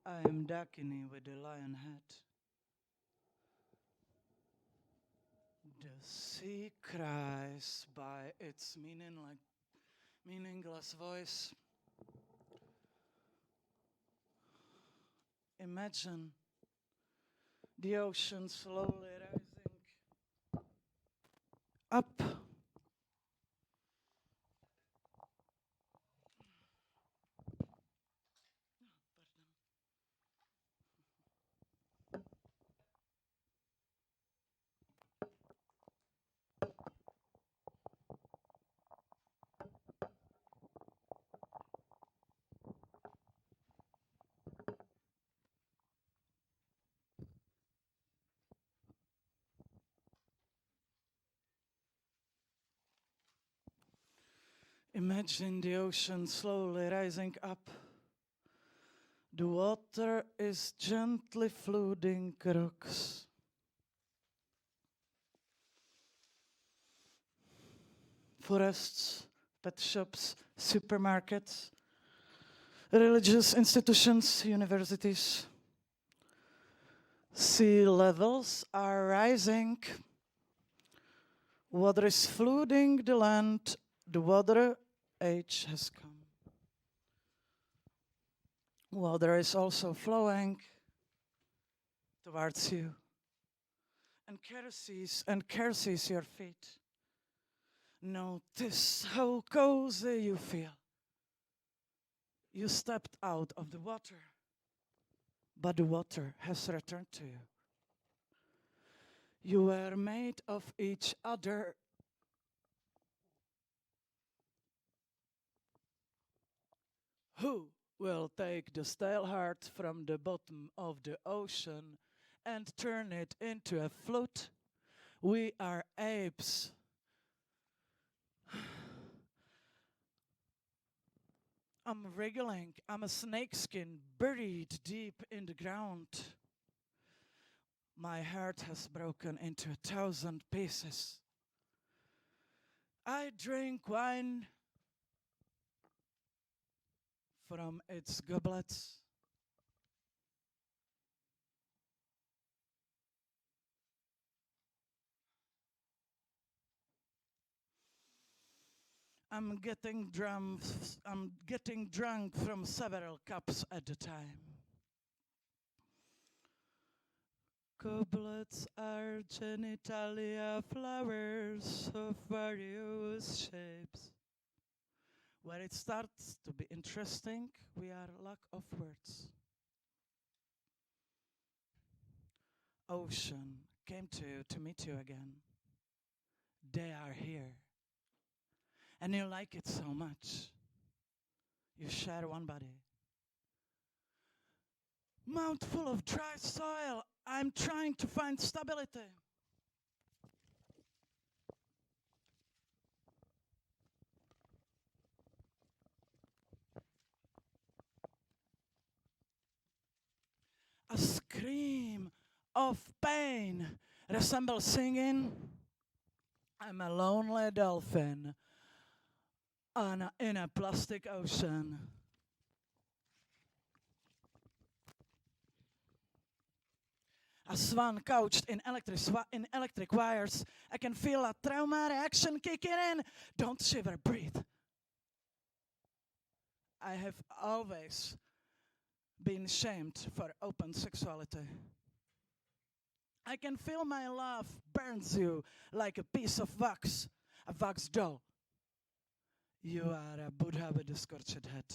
I am Dakini with the lion head. The sea cries by its meaningless voice. Imagine the ocean slowly rising up. Imagine the ocean slowly rising up. The water is gently flooding rocks. Forests, pet shops, supermarkets, religious institutions, universities. Sea levels are rising. Water is flooding the land. The water age has come. Water is also flowing towards you and caresses your feet. Notice how cozy you feel. You stepped out of the water, but the water has returned to you. You were made of each other. Who will take the stale heart from the bottom of the ocean and turn it into a flute? We are apes. I'm wriggling. I'm a snakeskin buried deep in the ground. My heart has broken into 1,000 pieces. I drink wine from its goblets. I'm getting drunk from several cups at a time. Goblets are genitalia flowers of various shapes. Where it starts to be interesting, we are lack of words. Ocean came to meet you again. They are here. And you like it so much. You share one body. Mouthful of dry soil. I'm trying to find stability. A scream of pain resembles singing. I'm a lonely dolphin in a plastic ocean. A swan couched in electric wires. I can feel a trauma reaction kicking in. Don't shiver, breathe. I have always been shamed for open sexuality. I can feel my love burns you like a piece of wax, a wax doll. You are a Buddha with a scorched head.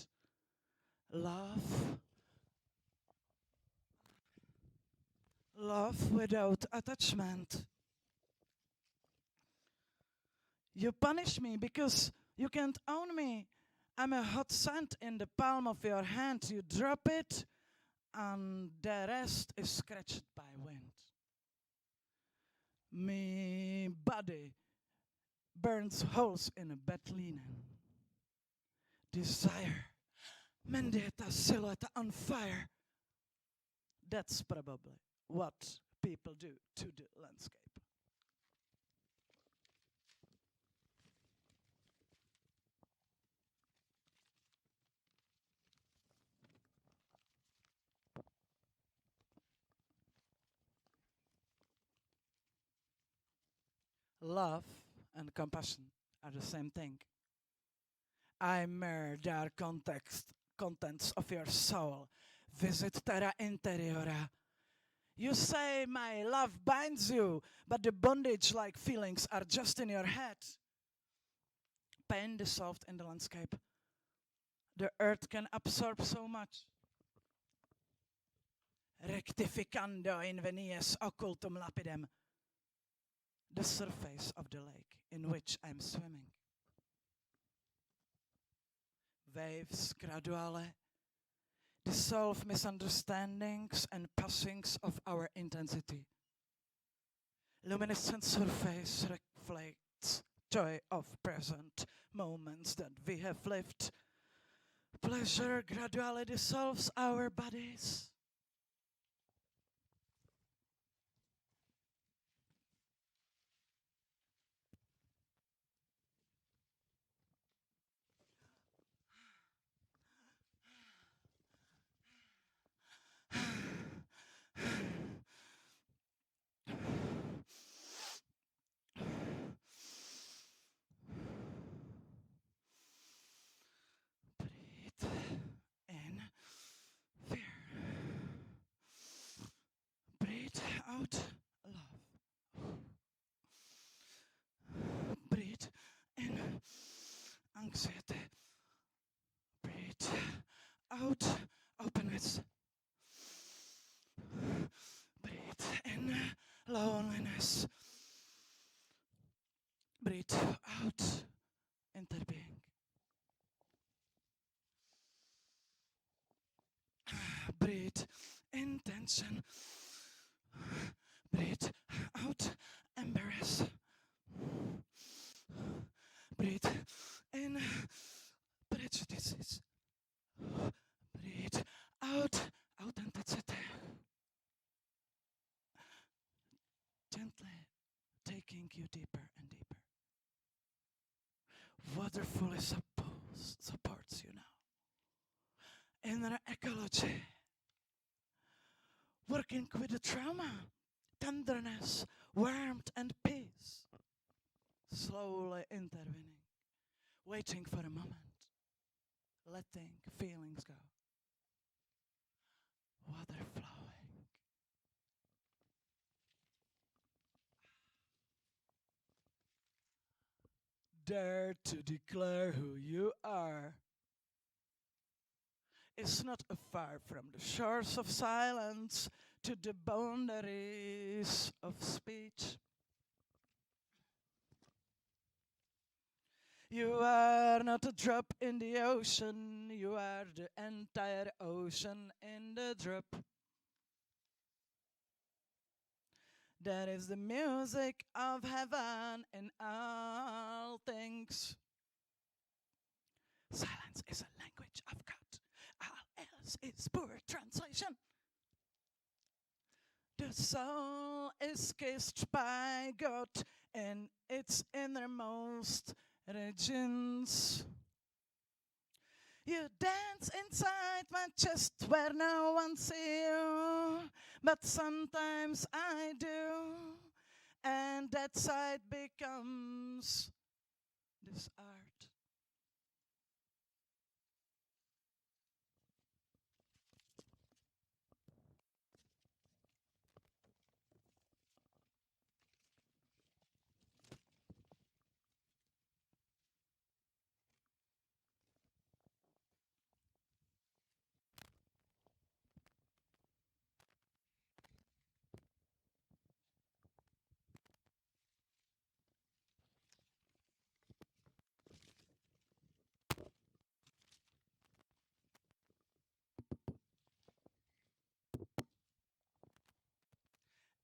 Love without attachment. You punish me because you can't own me. I'm a hot sand in the palm of your hand. You drop it, and the rest is scratched by wind. My body burns holes in a bed linen. Desire, Mendieta silhouette on fire. That's probably what people do to the landscape. Love and compassion are the same thing. I mirror the contents of your soul. Visit terra interiora. You say my love binds you, but the bondage-like feelings are just in your head. Pain dissolved in the landscape. The earth can absorb so much. Rectificando in venies occultum lapidem. The surface of the lake in which I'm swimming. Waves gradually dissolve misunderstandings and passings of our intensity. Luminescent surface reflects joy of present moments that we have lived. Pleasure gradually dissolves our bodies. Out love. Breathe in anxiety. Breathe out openness. Breathe in loneliness. Breathe out interbeing. Breathe in tension. Breathe out, embarrass. Breathe in, prejudices. Breathe out, authenticity. Gently taking you deeper and deeper. Waterfully supports you now. Inner ecology. Working with the trauma. Tenderness, warmth, and peace. Slowly intervening, waiting for a moment, letting feelings go. Water flowing. Dare to declare who you are. It's not far from the shores of silence to the boundaries of speech. You are not a drop in the ocean, you are the entire ocean in the drop. That is the music of heaven in all things. Silence is a language of God, all else is poor translation. The soul is kissed by God in its innermost regions. You dance inside my chest where no one sees you, but sometimes I do, and that side becomes this art.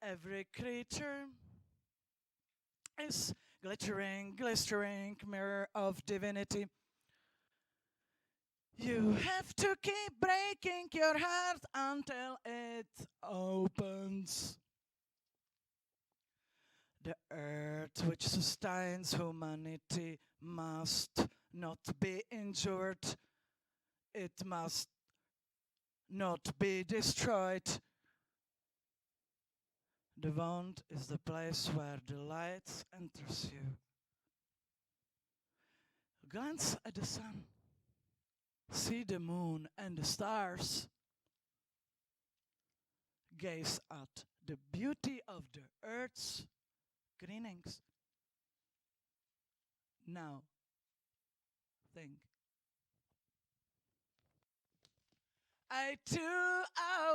Every creature is glittering, glistering mirror of divinity. You have to keep breaking your heart until it opens. The earth which sustains humanity must not be injured. It must not be destroyed. The wound is the place where the light enters you. Glance at the sun. See the moon and the stars. Gaze at the beauty of the earth's greenings. Now, think. I too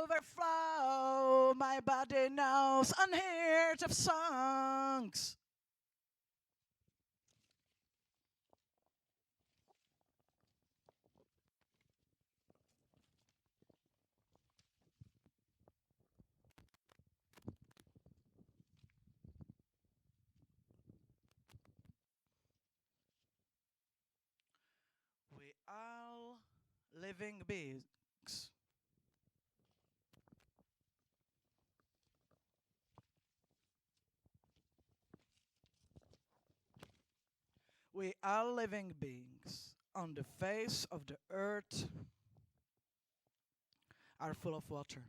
overflow, my body knows unheard of songs. We all living beings. We are living beings on the face of the earth are full of water.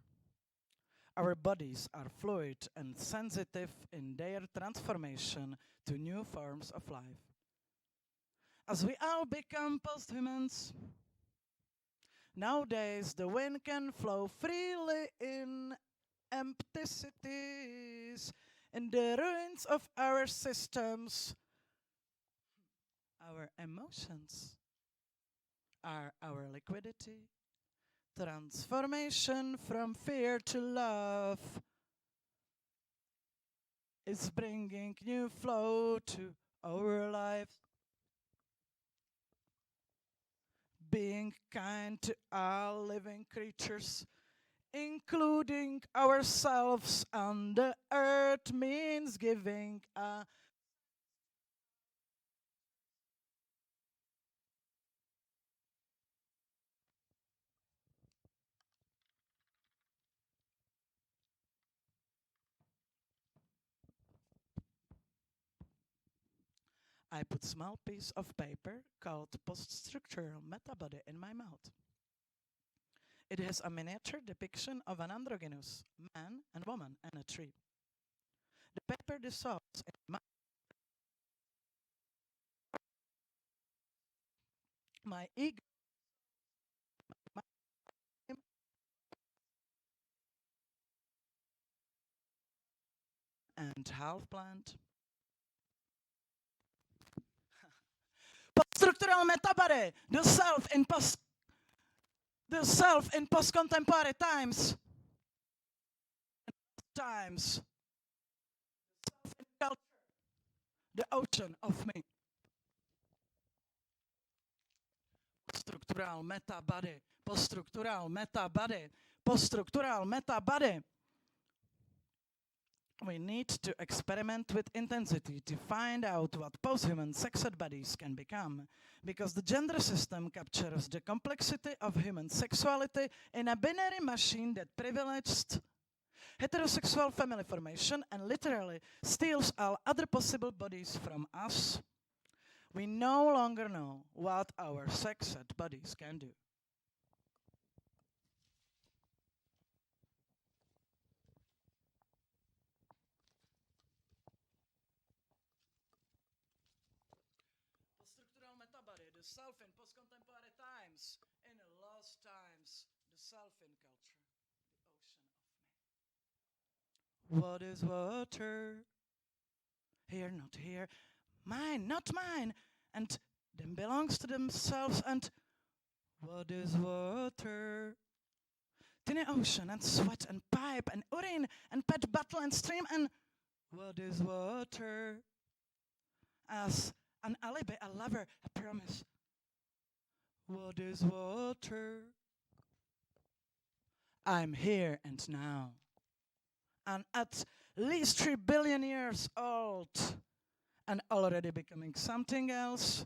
Our bodies are fluid and sensitive in their transformation to new forms of life. As we all become posthumans, nowadays the wind can flow freely in empty cities, in the ruins of our systems. Our emotions are our liquidity. Transformation from fear to love is bringing new flow to our lives. Being kind to all living creatures, including ourselves on the earth, means giving a I put small piece of paper called post-structural metabody in my mouth. It has a miniature depiction of an androgynous man and woman and a tree. The paper dissolves in my ego and half plant. Post-structural metabody, the self in post-contemporary times. Culture, the ocean of me. Post-structural metabody, post-structural metabody, post-structural metabody. We need to experiment with intensity to find out what post-human sexed bodies can become, because the gender system captures the complexity of human sexuality in a binary machine that privileged heterosexual family formation and literally steals all other possible bodies from us. We no longer know what our sexed bodies can do. self in post-contemporary times, in lost times, the self in culture, the ocean of me. What is water? Here, not here. Mine, not mine. And them belongs to themselves. And what is water? Tiny ocean and sweat and pipe and urine and pet bottle and stream. And what is water? As an alibi, a lover, a promise. What is water? I'm here and now. And at least 3 billion years old. And already becoming something else.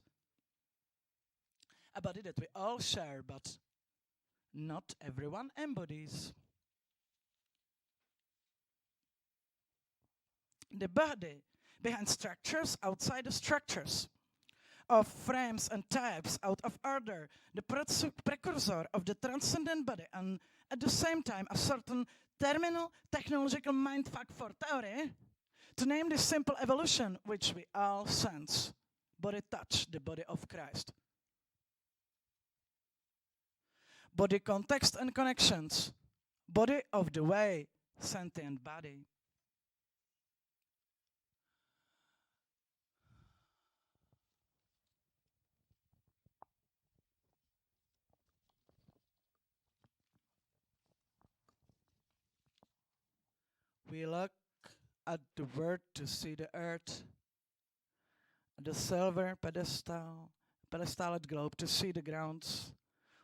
A body that we all share, but not everyone embodies. The body behind structures, outside the structures, of frames and types, out of order, the precursor of the transcendent body, and at the same time a certain terminal technological mindfuck for theory, to name this simple evolution which we all sense. Body touch, the body of Christ. Body context and connections, body of the way, sentient body. We look at the word to see the earth, the silver pedestaled globe to see the grounds.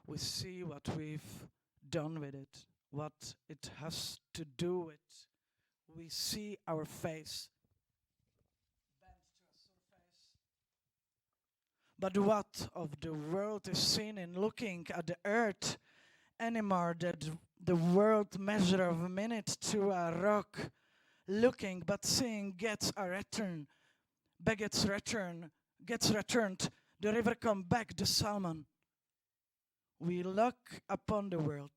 We see what we've done with it, what it has to do with. We see our face bent to a surface. But what of the world is seen in looking at the earth anymore that the world measure of a minute to a rock, looking but seeing gets returned, the river come back, the salmon. We look upon the world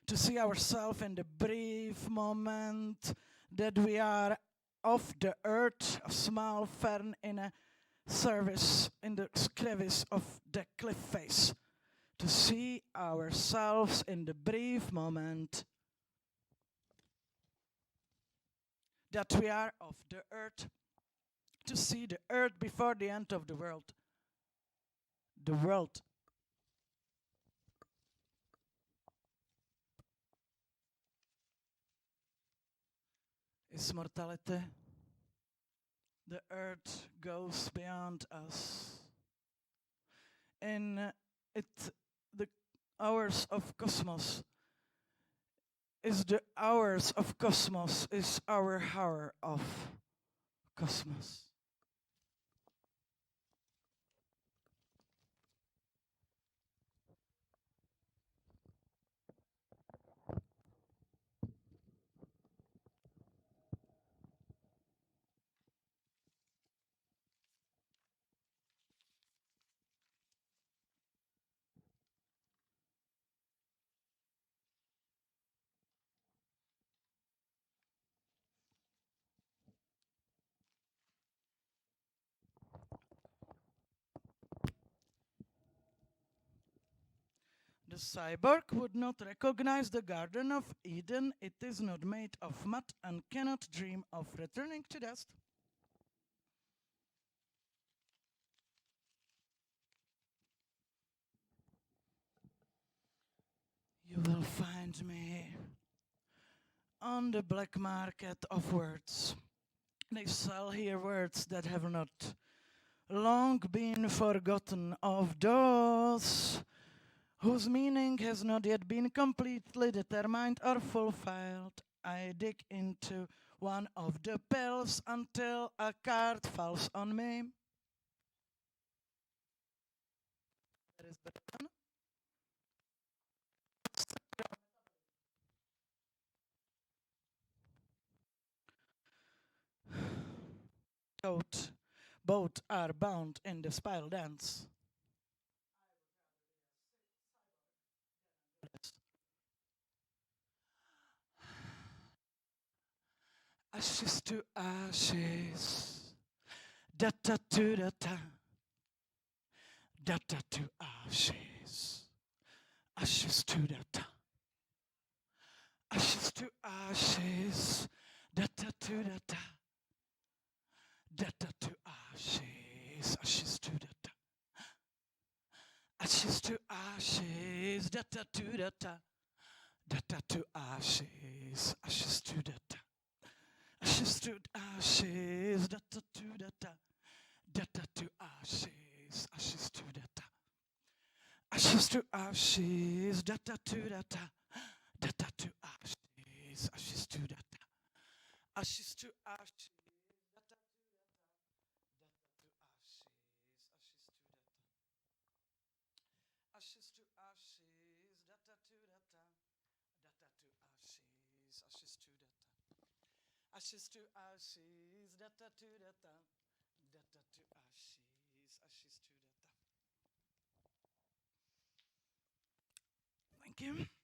to see ourselves in the brief moment that we are off the earth, a small fern in a service in the crevice of the cliff face. To see ourselves in the brief moment that we are of the earth, to see the earth before the end of the world. The world. Is mortality. The earth goes beyond us. In the hours of cosmos is the hours of cosmos, is our hour of cosmos. The cyborg would not recognize the Garden of Eden. It is not made of mud and cannot dream of returning to dust. You will find me on the black market of words. They sell here words that have not long been forgotten, of those whose meaning has not yet been completely determined or fulfilled. I dig into one of the pills until a card falls on me. There is the one. Both are bound in the spiral dance. Ashes to ashes, da da da da da. data to ashes, ashes to data, ashes to ashes, data to data, data to ashes, ashes to data, ashes to ashes, data to data, data to ashes, ashes to data, ashes to ashes, data to data, data to ashes, ashes to data, ashes to ashes, data to data, data to ashes, ashes to data, ashes to ashes, data to data, ashes to ashes, data to data, data to ashes, ashes to data, ashes to ashes, data to data, data to ashes, ashes to data. Thank you.